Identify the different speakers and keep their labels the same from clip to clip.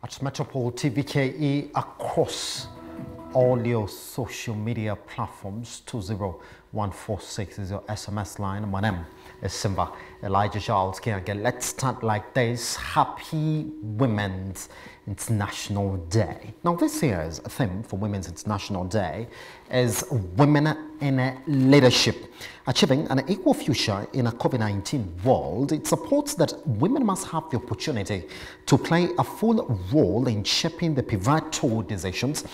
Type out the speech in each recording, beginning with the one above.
Speaker 1: at Metropole TVKE across all your social media platforms. 20146 is your SMS line. My name is Simba Elijah Charles Kiange. Let's start like this. Happy Women's International Day. Now, this year's theme for Women's International Day is Women in Leadership. Achieving an equal future in a COVID-19 world, it supports that women must have the opportunity to play a full role in shaping the pivotal decisions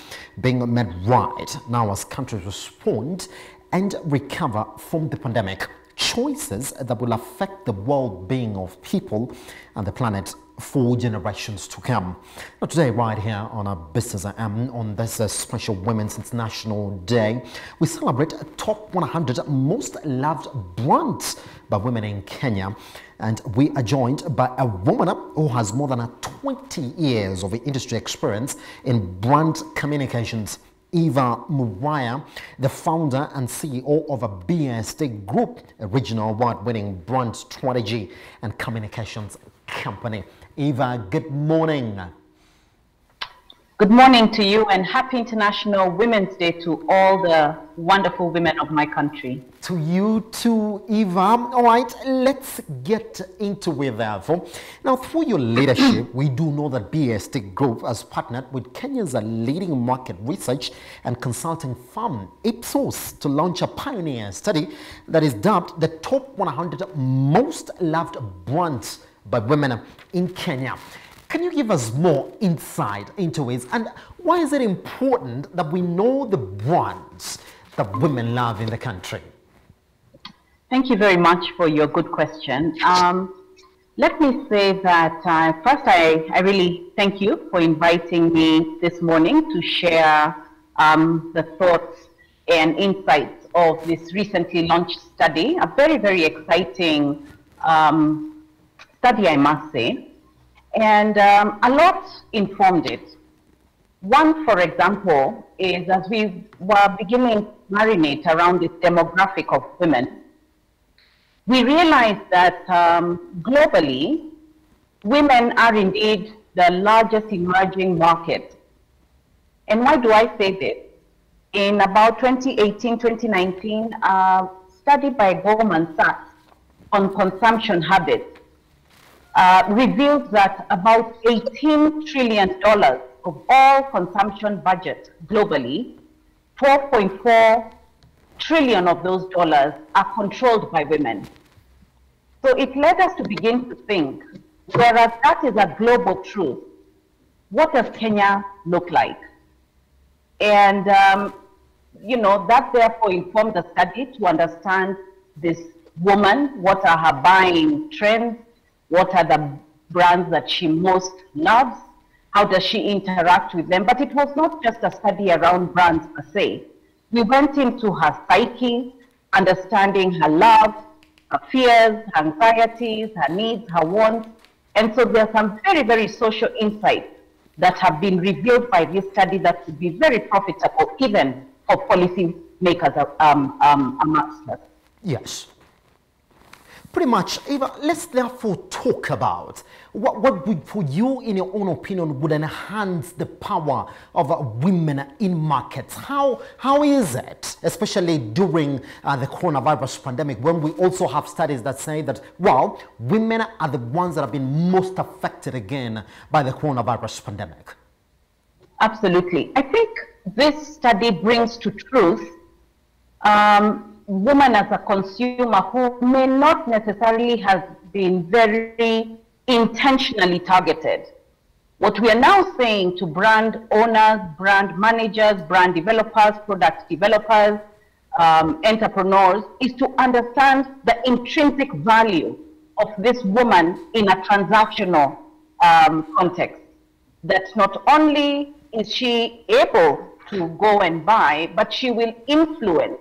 Speaker 1: being made right now as countries respond and recover from the pandemic. Choices that will affect the well-being of people and the planet for generations to come. Now, today, right here on our Business AM, on this special Women's International Day, we celebrate top 100 most loved brands by women in Kenya. And we are joined by a woman who has more than 20 years of industry experience in brand communications. Eva MURAYA, the founder and CEO of a BST Group, a regional award-winning brand strategy and communications company. Eva, good morning.
Speaker 2: Good morning to you, and happy International Women's Day to all the wonderful women of my country.
Speaker 1: To you too, Eva. All right, let's get into it therefore. Now, through your leadership, we do know that BST Group has partnered with Kenya's leading market research and consulting firm, Ipsos, to launch a pioneer study that is dubbed the top 100 most loved brands by women in Kenya. Can you give us more insight into it? And why is it important that we know the brands that women love in the country?
Speaker 2: Thank you very much for your good question. Let me say that first, I really thank you for inviting me this morning to share the thoughts and insights of this recently launched study, a very, very exciting study, I must say. And a lot informed it. One, for example, is as we were beginning to marinate around this demographic of women, we realized that globally, women are indeed the largest emerging market. And why do I say this? In about 2018, 2019, a study by Goldman Sachs on consumption habits reveals that about $18 trillion of all consumption budget globally, 4.4 trillion of those dollars are controlled by women. So it led us to begin to think, whereas that is a global truth, what does Kenya look like? And, you know, that therefore informed the study to understand this woman, what are her buying trends, what are the brands that she most loves? How does she interact with them? But it was not just a study around brands per se. We went into her psyche, understanding her love, her fears, her anxieties, her needs, her wants. And so there are some very, very social insights that have been revealed by this study that would be very profitable even for policy makers amongst us.
Speaker 1: Yes. Pretty much, Eva, let's therefore talk about what would, for you, in your own opinion, would enhance the power of women in markets. How is it, especially during the coronavirus pandemic, when we also have studies that say that, well, women are the ones that have been most affected again by the coronavirus pandemic?
Speaker 2: Absolutely. I think this study brings to truth women as a consumer who may not necessarily have been very intentionally targeted. What we are now saying to brand owners, brand managers, brand developers, product developers, entrepreneurs, is to understand the intrinsic value of this woman in a transactional context. That not only is she able to go and buy, but she will influence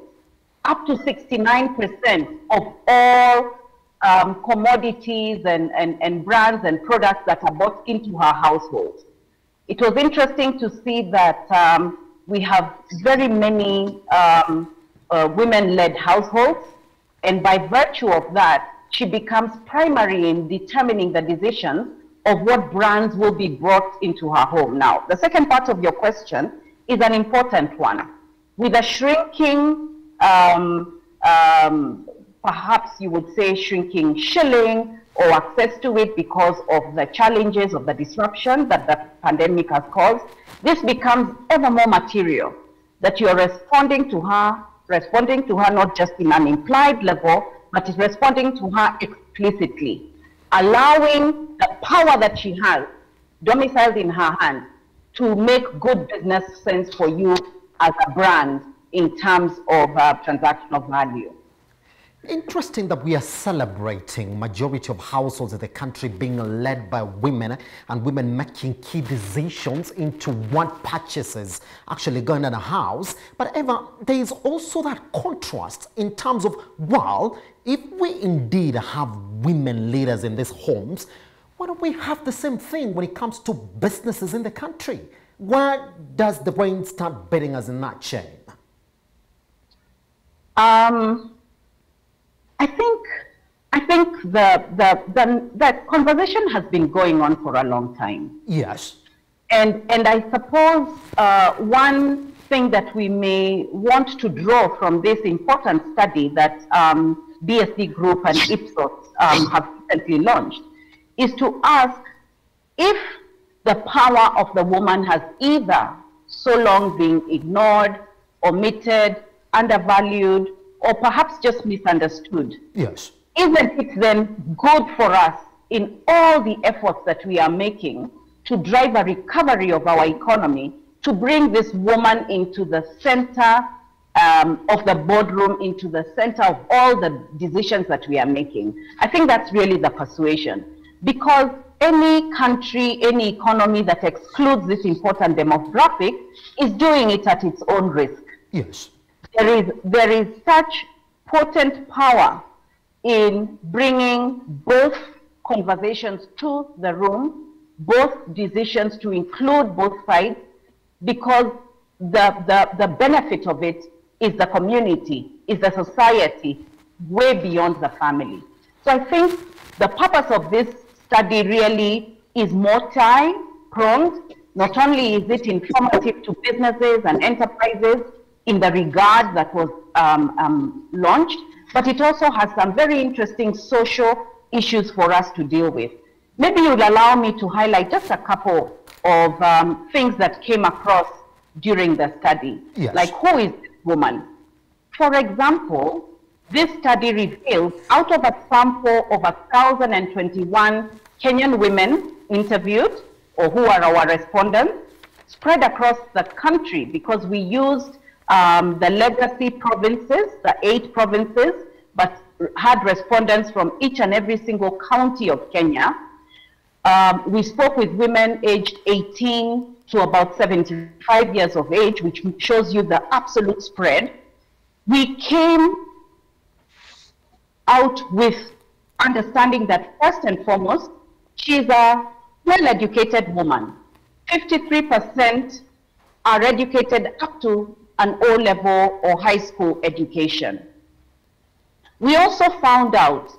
Speaker 2: up to 69% of all commodities and brands and products that are bought into her household. It was interesting to see that we have very many women-led households, and by virtue of that, she becomes primary in determining the decisions of what brands will be brought into her home. Now, the second part of your question is an important one. With a shrinking, perhaps you would say shrinking shilling or access to it because of the challenges of the disruption that the pandemic has caused, this becomes ever more material, that you're responding to her not just in an implied level, but is responding to her explicitly, allowing the power that she has domiciled in her hand to make good business sense for you as a brand in terms of transactional value.
Speaker 1: Interesting that we are celebrating majority of households in the country being led by women and women making key decisions into what purchases actually going in a house. But Eva, there is also that contrast in terms of, well, if we indeed have women leaders in these homes, why don't we have the same thing when it comes to businesses in the country? Where does the brain start beating us in that chain?
Speaker 2: I think the conversation has been going on for a long time.
Speaker 1: Yes.
Speaker 2: And I suppose one thing that we may want to draw from this important study that BSD Group and Ipsos have recently launched is to ask if the power of the woman has either so long been ignored, omitted, undervalued, or perhaps just misunderstood.
Speaker 1: Yes.
Speaker 2: Isn't it then good for us in all the efforts that we are making to drive a recovery of our economy, to bring this woman into the center of the boardroom, into the center of all the decisions that we are making? I think that's really the persuasion, because any country, any economy that excludes this important demographic is doing it at its own risk.
Speaker 1: Yes.
Speaker 2: There is such potent power in bringing both conversations to the room, both decisions to include both sides, because the benefit of it is the community, is the society, way beyond the family. So I think the purpose of this study really is multi-pronged. Not only is it informative to businesses and enterprises in the regard that was launched, but it also has some very interesting social issues for us to deal with. Maybe you'll allow me to highlight just a couple of things that came across during the study.
Speaker 1: Yes.
Speaker 2: Like, who is this woman? For example, this study reveals out of a sample of 1,021 Kenyan women interviewed, or who are our respondents, spread across the country, because we used the legacy provinces, the 8 provinces, but had respondents from each and every single county of Kenya. We spoke with women aged 18 to about 75 years of age, which shows you the absolute spread. We came out with understanding that first and foremost, she's a well-educated woman. 53% are educated up to an O-level or high school education. We also found out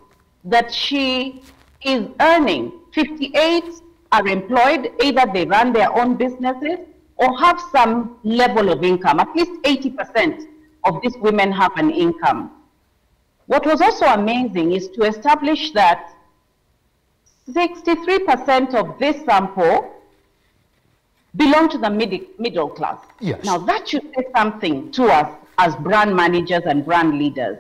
Speaker 2: that she is earning, 58 are employed, either they run their own businesses or have some level of income. At least 80% of these women have an income. What was also amazing is to establish that 63% of this sample belong to the middle class.
Speaker 1: Yes.
Speaker 2: Now that should say something to us as brand managers and brand leaders.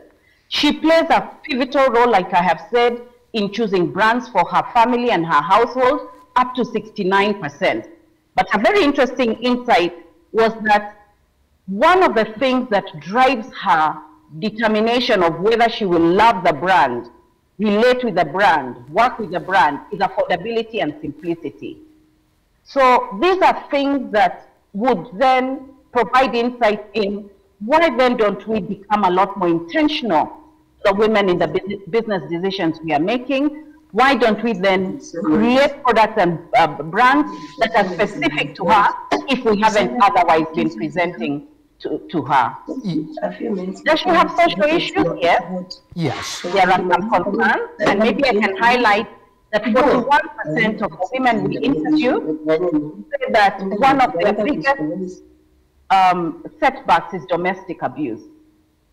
Speaker 2: She plays a pivotal role, like I have said, in choosing brands for her family and her household, up to 69%. But a very interesting insight was that one of the things that drives her determination of whether she will love the brand, relate with the brand, work with the brand, is affordability and simplicity. So these are things that would then provide insight in why then don't we become a lot more intentional, the women in the business decisions we are making. Why don't we then create products and brands that are specific to her if we haven't otherwise been presenting to her? Does she have social issues? Yes.
Speaker 1: Yes.
Speaker 2: There are some concerns, and maybe I can highlight that 41% of the women we interviewed said that one of their biggest setbacks is domestic abuse.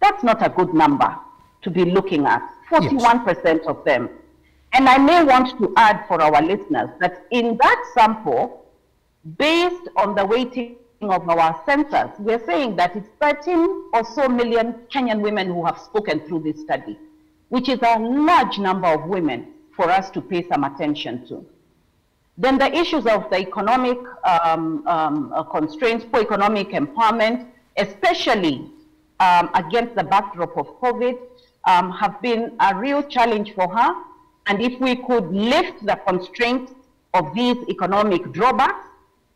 Speaker 2: That's not a good number to be looking at, 41% of them. And I may want to add for our listeners that in that sample, based on the weighting of our census, we're saying that it's 13 or so million Kenyan women who have spoken through this study, which is a large number of women for us to pay some attention to. Then the issues of the economic constraints, poor economic empowerment, especially against the backdrop of COVID, have been a real challenge for her. And if we could lift the constraints of these economic drawbacks,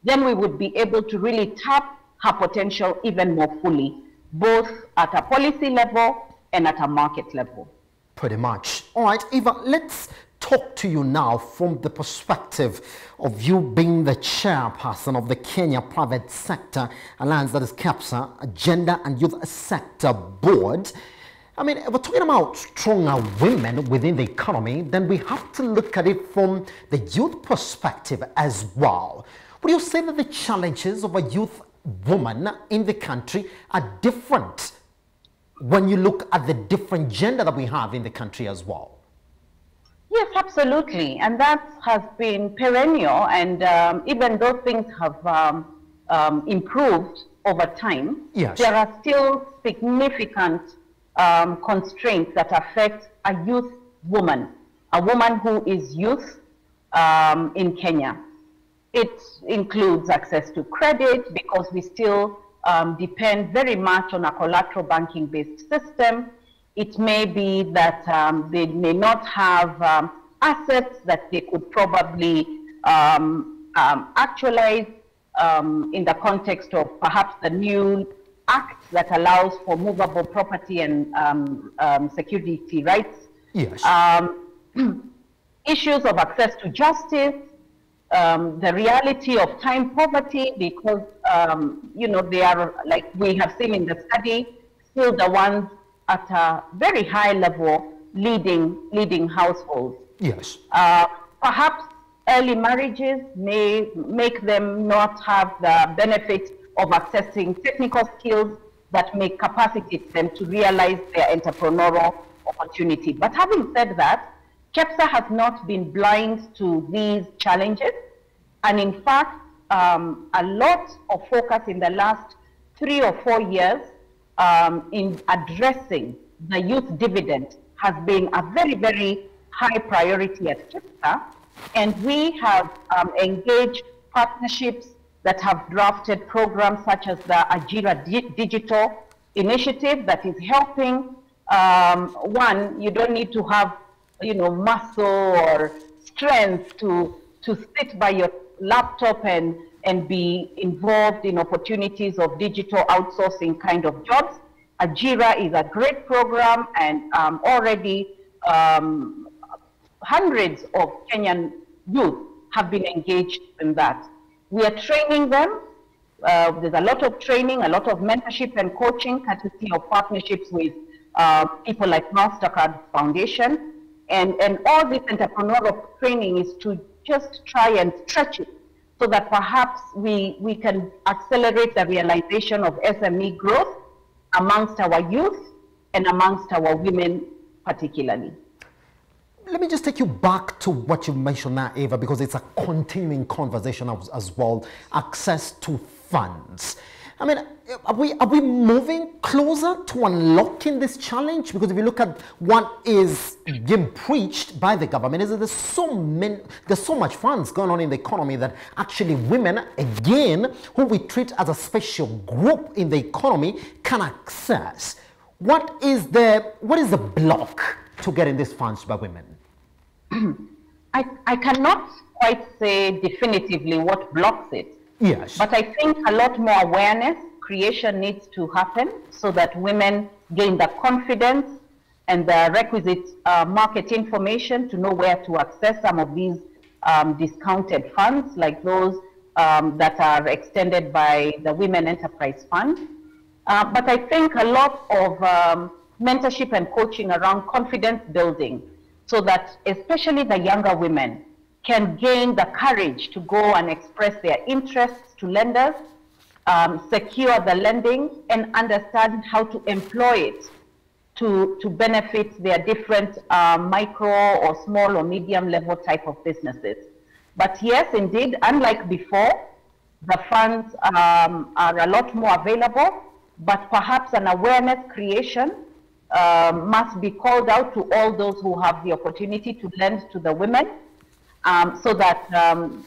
Speaker 2: then we would be able to really tap her potential even more fully, both at a policy level and at a market level.
Speaker 1: Pretty much. All right, Eva, let's talk to you now from the perspective of you being the chairperson of the Kenya Private Sector Alliance, that is KEPSA, Agenda and Youth Sector Board. I mean, if we're talking about stronger women within the economy, then we have to look at it from the youth perspective as well. Would you say that the challenges of a youth woman in the country are different when you look at the different gender that we have in the country as well?
Speaker 2: Yes, absolutely. And that has been perennial. And even though things have improved over time, there are still significant constraints that affect a youth woman, a woman who is youth in Kenya. It includes access to credit, because we still depend very much on a collateral banking based system. It may be that they may not have assets that they could probably actualize in the context of perhaps the new act that allows for movable property and security rights.
Speaker 1: Yes.
Speaker 2: Issues of access to justice, the reality of time poverty, because you know, they are, like we have seen in the study, still the ones at a very high level leading households.
Speaker 1: Yes.
Speaker 2: Perhaps early marriages may make them not have the benefit of accessing technical skills that may capacitate them to realize their entrepreneurial opportunity. But having said that, KEPSA has not been blind to these challenges. And in fact, a lot of focus in the last 3 or 4 years in addressing the youth dividend has been a very, very high priority at KEPSA. And we have engaged partnerships that have drafted programs such as the Ajira Digital Initiative that is helping. One, you don't need to have, you know, muscle or strength to sit by your laptop and be involved in opportunities of digital outsourcing kind of jobs. Ajira is a great program, and already hundreds of Kenyan youth have been engaged in that. We are training them. There's a lot of training, a lot of mentorship and coaching, courtesy of partnerships with people like MasterCard Foundation. And all this entrepreneurial training is to just try and stretch it so that perhaps we can accelerate the realization of SME growth amongst our youth and amongst our women particularly.
Speaker 1: Let me just take you back to what you mentioned now, Eva, because it's a continuing conversation as well. Access to funds. I mean, are we moving closer to unlocking this challenge? Because if you look at what is being preached by the government, is that there's so much funds going on in the economy that actually women, again, who we treat as a special group in the economy, can access. What is the block to getting these funds by women?
Speaker 2: I cannot quite say definitively what blocks it.
Speaker 1: Yes.
Speaker 2: But I think a lot more awareness creation needs to happen so that women gain the confidence and the requisite market information to know where to access some of these discounted funds, like those that are extended by the Women Enterprise Fund. But I think a lot of mentorship and coaching around confidence building, so that especially the younger women can gain the courage to go and express their interests to lenders, secure the lending, and understand how to employ it to benefit their different micro or small or medium level type of businesses. But yes, indeed, unlike before, the funds are a lot more available, but perhaps an awareness creation must be called out to all those who have the opportunity to lend to the women, so that,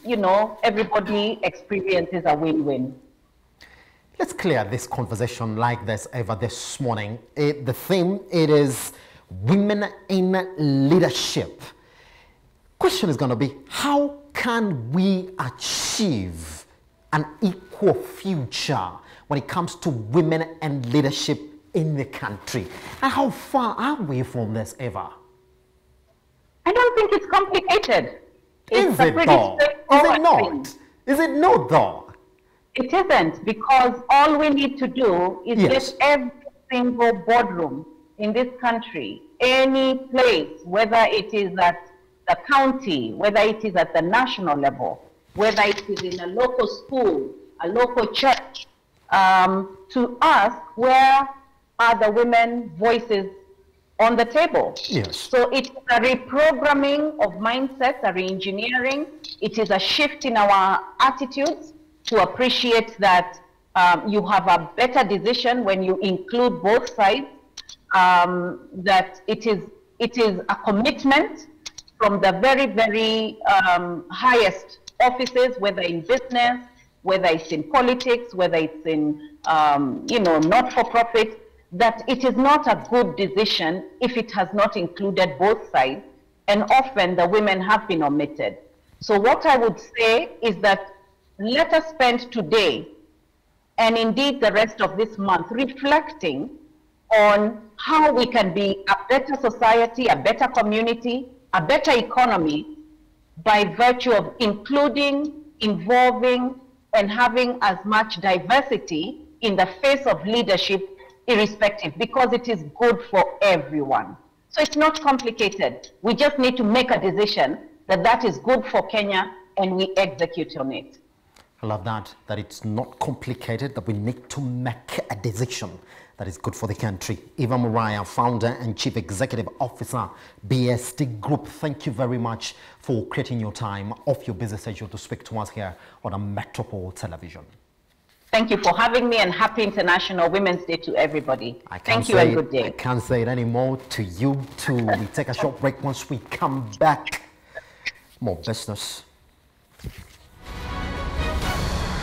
Speaker 2: you know, everybody experiences a win-win.
Speaker 1: Let's clear this conversation like this ever this morning. The theme, it is women in leadership. Question is going to be, how can we achieve an equal future when it comes to women and leadership in the country? And how far are we from this ever?
Speaker 2: I don't think it's complicated.
Speaker 1: Is it though? Is it not? Is it not though?
Speaker 2: It isn't, because all we need to do is get every single boardroom in this country, any place, whether it is at the county, whether it is at the national level, whether it is in a local school, a local church, to ask where are the women voices on the table.
Speaker 1: Yes.
Speaker 2: So it's a reprogramming of mindsets, a re-engineering. It is a shift in our attitudes to appreciate that you have a better decision when you include both sides, that it is a commitment from the very, very highest offices, whether in business, whether it's in politics, whether it's in, you know, not-for-profit, that it is not a good decision if it has not included both sides, and often the women have been omitted. So what I would say is that let us spend today, and indeed the rest of this month, reflecting on how we can be a better society, a better community, a better economy, by virtue of including, involving, and having as much diversity in the face of leadership, irrespective, because it is good for everyone. So it's not complicated. We just need to make a decision that that is good for Kenya, and we execute on it.
Speaker 1: I love that it's not complicated, that we need to make a decision that is good for the country. Eva MURAYA, founder and chief executive officer, BST Group, thank you very much for creating your time off your busy schedule to speak to us here on a Metropole Television.
Speaker 2: Thank you for having me, and happy International Women's Day to everybody. Thank you and good day.
Speaker 1: I can't say it anymore. To you too. We take a short break. Once we come back, more business.